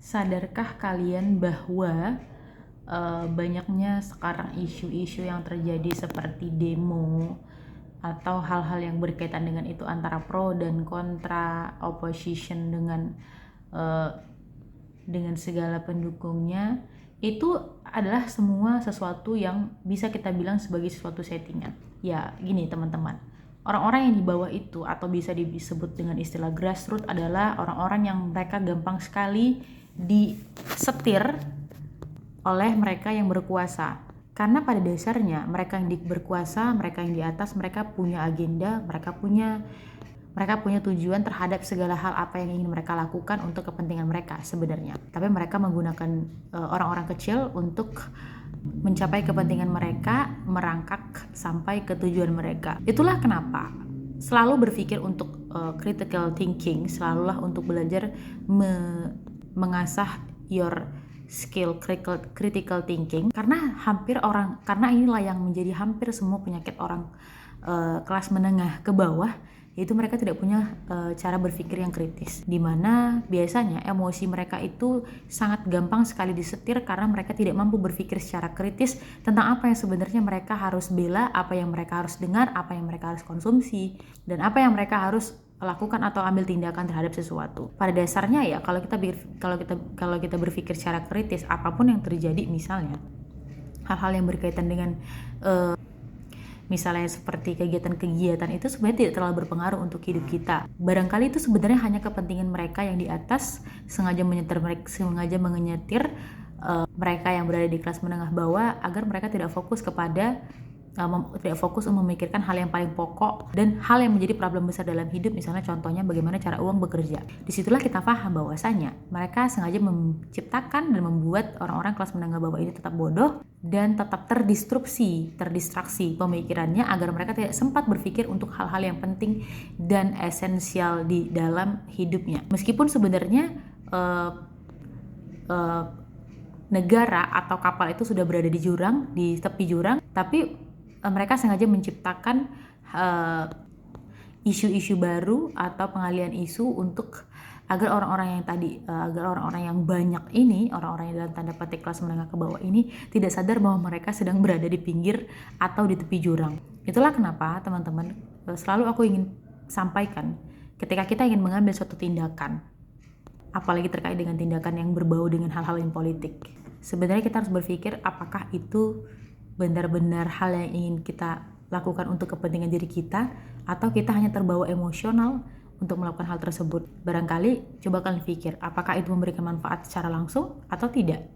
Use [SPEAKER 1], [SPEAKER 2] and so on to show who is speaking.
[SPEAKER 1] Sadarkah kalian bahwa banyaknya sekarang isu-isu yang terjadi seperti demo atau hal-hal yang berkaitan dengan itu antara pro dan kontra, opposition eh, dengan segala pendukungnya, itu adalah semua sesuatu yang bisa kita bilang sebagai sesuatu settingan. Ya gini teman-teman, orang-orang yang di bawah itu atau bisa disebut dengan istilah grassroots adalah orang-orang yang mereka gampang sekali disetir oleh mereka yang berkuasa. Karena pada dasarnya mereka yang berkuasa, mereka yang di atas, mereka punya agenda, mereka punya tujuan terhadap segala hal apa yang ingin mereka lakukan untuk kepentingan mereka sebenarnya. Tapi mereka menggunakan orang-orang kecil untuk mencapai kepentingan mereka, merangkak sampai ke tujuan mereka. Itulah kenapa selalu berpikir untuk critical thinking, selalulah untuk belajar mengasah your skill critical thinking, karena inilah yang menjadi hampir semua penyakit orang kelas menengah ke bawah, yaitu mereka tidak punya cara berpikir yang kritis, dimana biasanya emosi mereka itu sangat gampang sekali disetir karena mereka tidak mampu berpikir secara kritis tentang apa yang sebenarnya mereka harus bela, apa yang mereka harus dengar, apa yang mereka harus konsumsi, dan apa yang mereka harus lakukan atau ambil tindakan terhadap sesuatu. Pada dasarnya ya, kalau kita berpikir secara kritis, apapun yang terjadi, misalnya hal-hal yang berkaitan dengan misalnya seperti kegiatan-kegiatan itu sebenarnya tidak terlalu berpengaruh untuk hidup kita. Barangkali itu sebenarnya hanya kepentingan mereka yang di atas sengaja menyetir mereka yang berada di kelas menengah bawah agar mereka tidak fokus untuk memikirkan hal yang paling pokok dan hal yang menjadi problem besar dalam hidup, misalnya contohnya bagaimana cara uang bekerja. Disitulah kita paham bahwasanya mereka sengaja menciptakan dan membuat orang-orang kelas menengah bawah ini tetap bodoh dan tetap terdistraksi pemikirannya agar mereka tidak sempat berpikir untuk hal-hal yang penting dan esensial di dalam hidupnya. Meskipun sebenarnya negara atau kapal itu sudah berada di tepi jurang, tapi mereka sengaja menciptakan isu-isu baru atau pengalihan isu agar orang-orang yang banyak ini, orang-orang yang dalam tanda petik kelas menengah ke bawah ini tidak sadar bahwa mereka sedang berada di pinggir atau di tepi jurang. Itulah kenapa teman-teman, selalu aku ingin sampaikan, ketika kita ingin mengambil suatu tindakan, apalagi terkait dengan tindakan yang berbau dengan hal-hal yang politik, sebenarnya kita harus berpikir apakah itu benar-benar hal yang ingin kita lakukan untuk kepentingan diri kita, atau kita hanya terbawa emosional untuk melakukan hal tersebut. Barangkali coba kalian pikir apakah itu memberikan manfaat secara langsung atau tidak.